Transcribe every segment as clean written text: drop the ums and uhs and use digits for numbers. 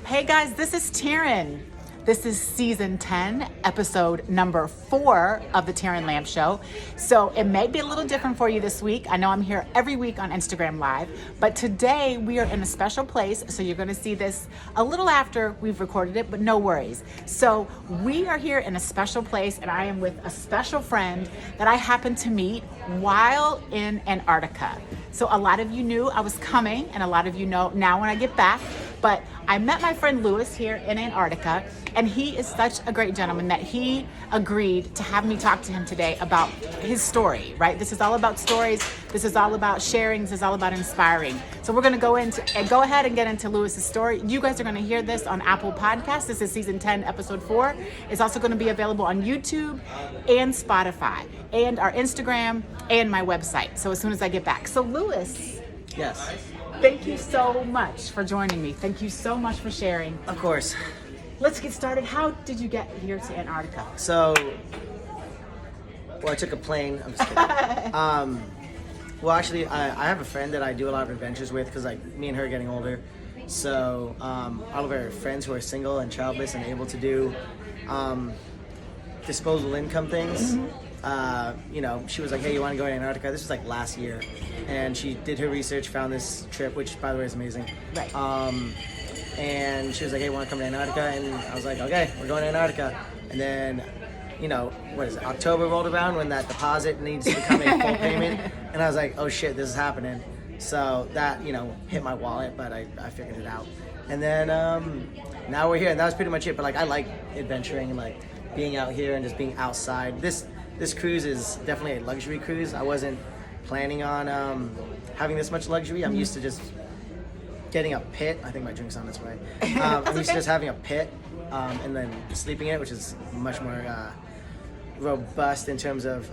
Hey guys, this is TERRAN. This is season 10, episode number 4 of the TERRAN Lamp Show. So it may be a little different for you this week. I know I'm here every week on Instagram Live, but today we are in a special place. So you're going to see this a little after we've recorded it, but no worries. So we are here in a special place, and I am with a special friend that I happened to meet while in Antarctica. So a lot of you knew I was coming, and a lot of you know now when I get back. But I met my friend Lewis here in Antarctica, and he is such a great gentleman that he agreed to have me talk to him today about his story, right? This is all about stories. This is all about sharing. This is all about inspiring. So we're going to go ahead and get into Lewis's story. You guys are going to hear this on Apple Podcasts. This is season 10, episode 4. It's also going to be available on YouTube and Spotify and our Instagram and my website. So as soon as I get back. So Lewis. Yes. Thank you so much for joining me. Thank you so much for sharing. Of course. Let's get started. How did you get here to Antarctica? I took a plane. I'm just kidding. Actually, I have a friend that I do a lot of adventures with because me and her are getting older. So all of our friends who are single and childless and able to do disposable income things. She was like, hey, you want to go to Antarctica? This was like last year. And she did her research, found this trip, which by the way is amazing. Right. And she was like, hey, want to come to Antarctica? And I was like, okay, we're going to Antarctica. And then, October rolled around when that deposit needs to become a full payment. And I was like, oh shit, this is happening. So that, hit my wallet, but I figured it out. And then now we're here, and that was pretty much it. But I like adventuring and being out here and just being outside. This cruise is definitely a luxury cruise. I wasn't planning on having this much luxury. I'm used to just getting a pit. I think my drink's on its way. I'm used to just having a pit and then sleeping in it, which is much more robust in terms of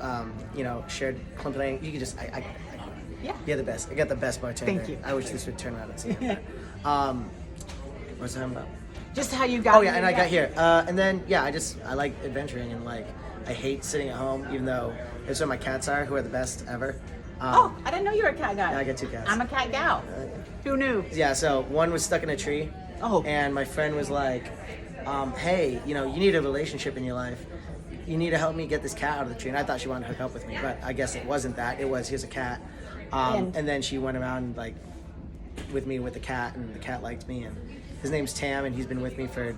shared company. You can just you're the best. I got the best bartender. Thank you. I wish this would turn around and see him. What's that about? Just how you got here. I got here. And then I like adventuring and I hate sitting at home, even though it's where my cats are, who are the best ever. I didn't know you were a cat guy. Yeah, I got 2 cats. I'm a cat gal. Who knew? Yeah, so one was stuck in a tree. Oh. And my friend was like, hey, you need a relationship in your life. You need to help me get this cat out of the tree. And I thought she wanted to hook up with me, but I guess it wasn't that. It was, here's a cat. And then she went around with me with the cat, and the cat liked me. And his name's Tam, and he's been with me for...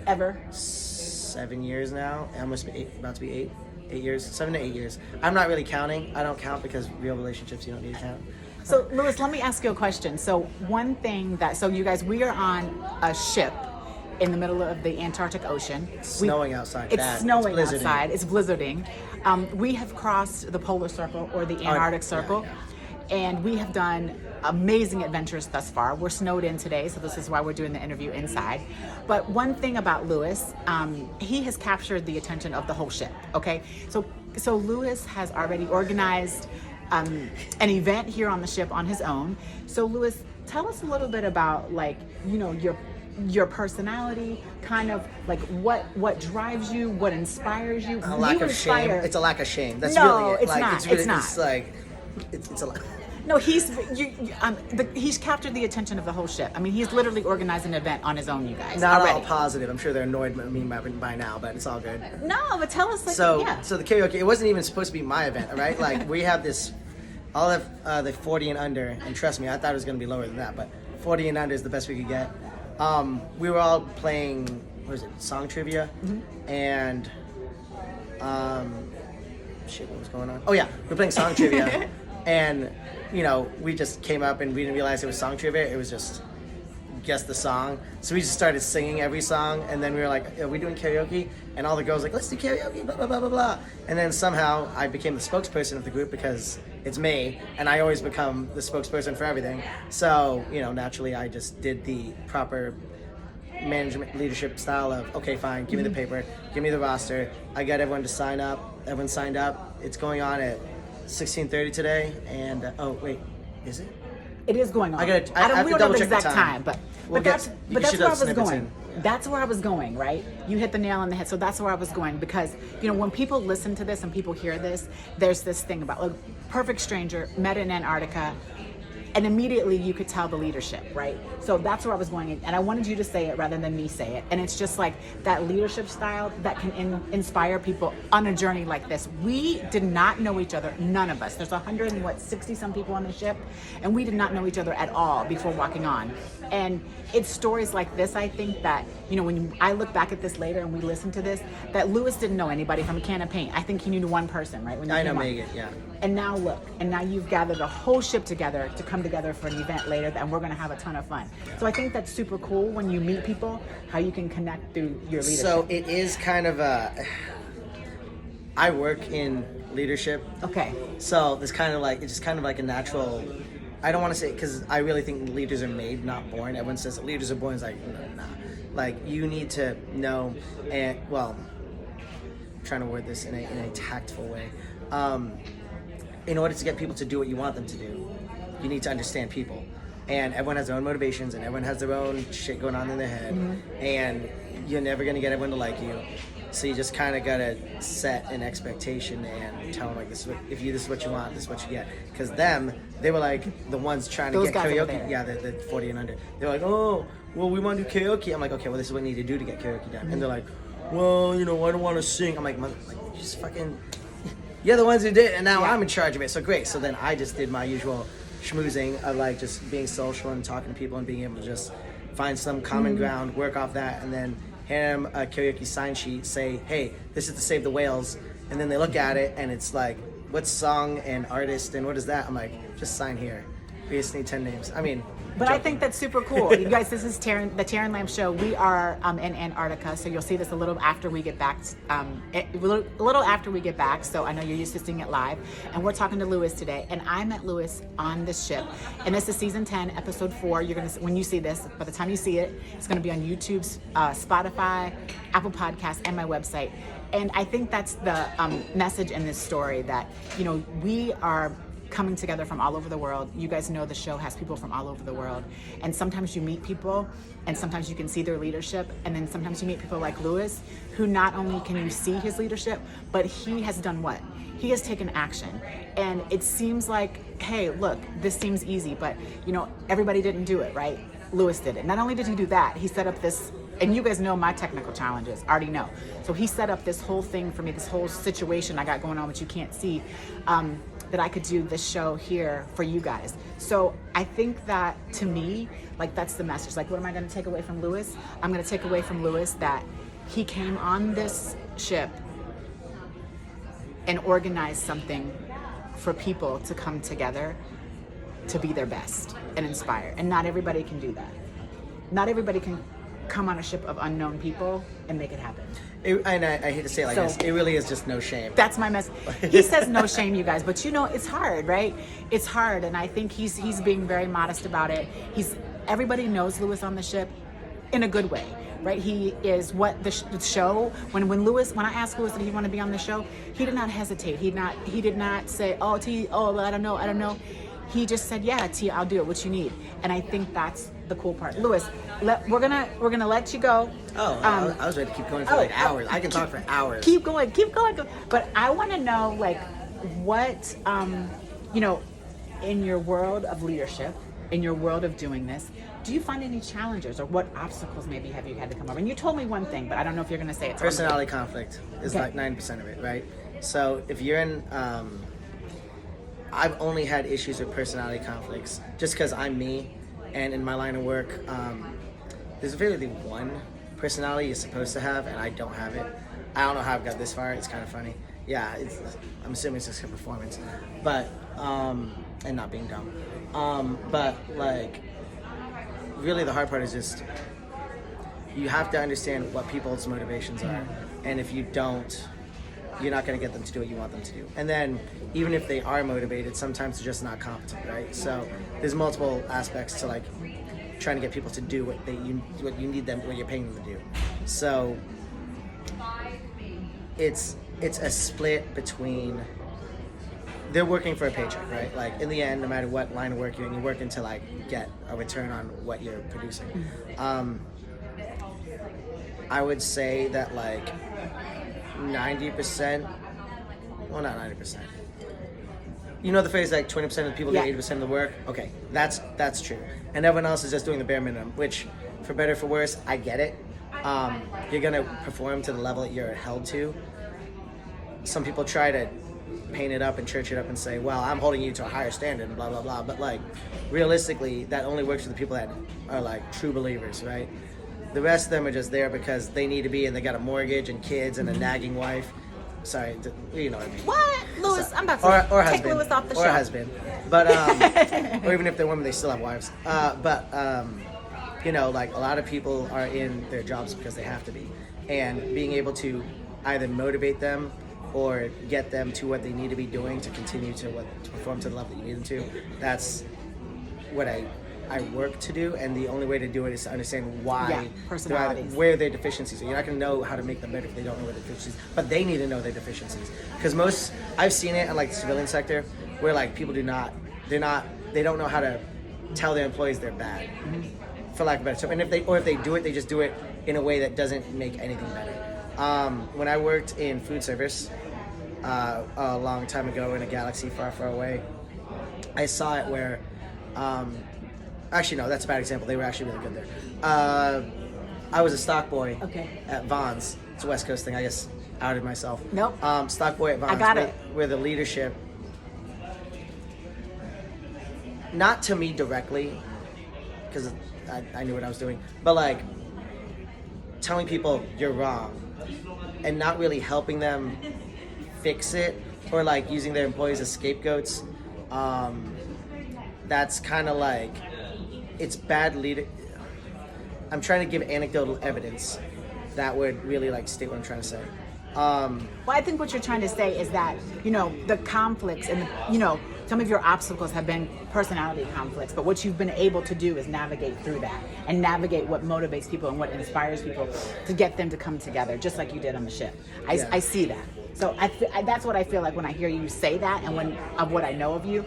Ever? 7 years now. Almost about to be 8 years. 7 to 8 years. I'm not really counting. I don't count because real relationships, you don't need to count. So, Lewis, let me ask you a question. So, one thing you guys, we are on a ship in the middle of the Antarctic Ocean. It's snowing outside. It's snowing outside. It's blizzarding. We have crossed the polar circle or the Antarctic circle, and we have done amazing adventures thus far. We're snowed in today, so this is why we're doing the interview inside. But one thing about Lewis, he has captured the attention of the whole ship. Okay, so Lewis has already organized an event here on the ship on his own. So Lewis, tell us a little bit about your personality, kind of what drives you, what inspires you. A lack of shame. It's a lack of shame. That's no, really it. It's not. It's not. It's a lot. No, he's captured the attention of the whole ship. I mean, he's literally organized an event on his own, you guys. Not already. all positive. I'm sure they're annoyed with me by now, but it's all good. No, but tell us. So the karaoke, it wasn't even supposed to be my event, all right? We have this, all of the 40 and under, and trust me, I thought it was going to be lower than that, but 40 and under is the best we could get. We were all playing, song trivia, and what was going on? Oh yeah, we were playing song trivia, and we just came up and we didn't realize it was song trivia. It was just guess the song. So we just started singing every song, and then we were like, are we doing karaoke? And all the girls were like, let's do karaoke, blah, blah, blah, blah, blah. And then somehow I became the spokesperson of the group because it's me, and I always become the spokesperson for everything. So, naturally I just did the proper management leadership style of, okay, fine, give me the paper, give me the roster. I got everyone to sign up. Everyone signed up. It's going on at 16:30 today, and is it? It is going on. I have we to don't know double the check the exact time, but that's where I was going. That's where I was going, right? You hit the nail on the head. So that's where I was going because, when people listen to this and people hear this, there's this thing about perfect stranger, met in Antarctica, and immediately you could tell the leadership, right? So that's where I was going, and I wanted you to say it rather than me say it. And it's just like that leadership style that can inspire people on a journey like this. We did not know each other, none of us. There's 160 some people on the ship, and we did not know each other at all before walking on. And it's stories like this, I think, that, you know, when I look back at this later and we listen to this, that Lewis didn't know anybody from a can of paint. I think he knew one person, right? When you I know came on. Megan, yeah. And now look, and now you've gathered a whole ship together to come together for an event later, and we're going to have a ton of fun. So I think that's super cool when you meet people, how you can connect through your leadership. So it is kind of I work in leadership. Okay. So it's just kind of like a natural. I don't want to say, because I really think leaders are made, not born. Everyone says that leaders are born. It's like, nah. Like, you need to know, and well, I'm trying to word this in a tactful way. In order to get people to do what you want them to do, you need to understand people. And everyone has their own motivations, and everyone has their own shit going on in their head. Mm-hmm. And you're never going to get everyone to like you. So you just kind of got to set an expectation and tell them, like, this is what you want, this is what you get. Because they were like the ones trying to get karaoke. Yeah, the 40 and under. They're like, oh, well, we want to do karaoke. I'm like, okay, well, this is what we need to do to get karaoke done. Mm-hmm. And they're like, well, you know, I don't want to sing. I'm like, just fucking, you're the ones who did it, and now I'm in charge of it. So great. So then I just did my usual schmoozing of like just being social and talking to people and being able to just find some common ground, work off that, and then hand them a karaoke sign sheet, say, hey, this is to Save the Whales. And then they look at it and it's like, what song and artist and what is that? I'm like, just sign here. We just need 10 names. I mean, but joking. I think that's super cool. You guys, this is the TERRAN Lamb Show. We are in Antarctica, so you'll see this a little after we get back. A little after we get back. So I know you're used to seeing it live. And we're talking to Lewis today. And I met Lewis on this ship. And this is season 10, episode 4. You're gonna, when you see this, by the time you see it, it's gonna be on YouTube, Spotify, Apple Podcasts, and my website. And I think that's the message in this story, that, you know, we are coming together from all over the world. You guys know the show has people from all over the world. And sometimes you meet people and sometimes you can see their leadership. And then sometimes you meet people like Lewis, who not only can you see his leadership, but he has done what? He has taken action. And it seems like, hey, look, this seems easy, but you know, everybody didn't do it, right? Lewis did it. Not only did he do that, he set up this, and you guys know my technical challenges, already know. So he set up this whole thing for me, this whole situation I got going on, which you can't see, that I could do this show here for you guys. So I think that, to me, like, that's the message. Like, what am I gonna take away from Lewis? I'm gonna take away from Lewis that he came on this ship and organized something for people to come together to be their best and inspire. And not everybody can do that. Not everybody can come on a ship of unknown people and make it happen. And I hate to say it like this, it really is just no shame. That's my message. He says no shame, you guys, but you know, it's hard, right? It's hard, and I think he's being very modest about it. Everybody knows Lewis on the ship in a good way, right? He is what the show, when I asked Lewis did he want to be on the show, he did not hesitate. He did not say, I don't know. He just said, yeah, T, I'll do it, what you need. And I think that's the cool part. Lewis, we're gonna let you go. Oh, I was ready to keep going for like hours. I can talk for hours. Keep going. But I want to know, like, what, you know, in your world of leadership, in your world of doing this, do you find any challenges, or what obstacles maybe have you had to come over? And you told me one thing, but I don't know if you're going to say it. Personality conflict is like 9% of it, right? So if you're in, I've only had issues with personality conflicts just because I'm me, and in my line of work, there's really one personality you're supposed to have, and I don't have it. I don't know how I've got this far. It's kind of funny. Yeah, I'm assuming it's just a performance, but and not being dumb. But like, really, the hard part is just you have to understand what people's motivations are, and if you don't, you're not going to get them to do what you want them to do. And then even if they are motivated, sometimes they're just not competent, right? So there's multiple aspects to like trying to get people to do what you need them, what you're paying them to do. So it's a split between, they're working for a paycheck, right? Like in the end, no matter what line of work you're in, you're working to like get a return on what you're producing. I would say that like 90%, well, not 90%, you know the phrase like 20% of the people Yeah. do 80% of the work? Okay, that's true. And everyone else is just doing the bare minimum, which, for better or for worse, I get it. You're going to perform to the level that you're held to. Some people try to paint it up and church it up and say, well, I'm holding you to a higher standard and blah, blah, blah. But, like, realistically, that only works for the people that are, like, true believers, right? The rest of them are just there because they need to be, and they got a mortgage and kids and a nagging wife. Sorry, you know what I mean. What? Lewis, So- I'm about to or take husband, Lewis off the or show. husband. But, or even if they're women, they still have wives. You know, like, a lot of people are in their jobs because they have to be. And being able to either motivate them or get them to what they need to be doing to continue to perform to the level that you need them to, that's what I work to do. And the only way to do it is to understand why, personalities. where their deficiencies are. You're not going to know how to make them better if they don't know where their deficiencies, but they need to know their deficiencies. Because I've seen it in, like, the civilian sector where, like, people they don't know how to tell their employees they're bad, for lack of a better term. And if they do it, they just do it in a way that doesn't make anything better. When I worked in food service a long time ago in a galaxy far, far away, I saw it where, actually no, that's a bad example. They were actually really good there. I was a stock boy at Vons. It's a West Coast thing. I guess outed myself. Nope. Stock boy at Vons. I got it. Where the leadership, not to me directly, because I knew what I was doing, but, like, telling people you're wrong and not really helping them fix it, or, like, using their employees as scapegoats. That's kind of like, it's bad leader. I'm trying to give anecdotal evidence that would really, like, state what I'm trying to say. Well, I think what you're trying to say is that, you know, the conflicts and, you know, some of your obstacles have been personality conflicts, but what you've been able to do is navigate through that and navigate what motivates people and what inspires people to get them to come together, just like you did on the ship. I see that. So that's what I feel like when I hear you say that, and of what I know of you.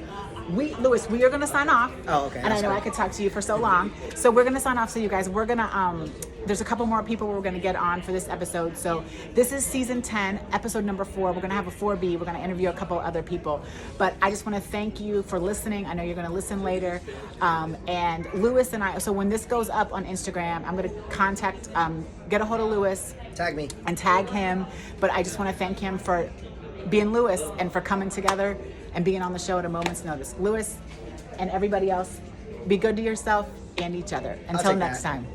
Lewis, we are going to sign off. Oh, okay. And I know I could talk to you for so long. So we're going to sign off. So you guys, we're going to, there's a couple more people we're going to get on for this episode. So this is season 10, episode number 4. We're going to have a 4B. We're going to interview a couple other people. But I just want to thank you for listening. I know you're going to listen later. And Lewis and I, so when this goes up on Instagram, I'm going to get a hold of Lewis. Tag me. And tag him. But I just want to thank him for being Lewis and for coming together and being on the show at a moment's notice. Lewis and everybody else, be good to yourself and each other. Until next time.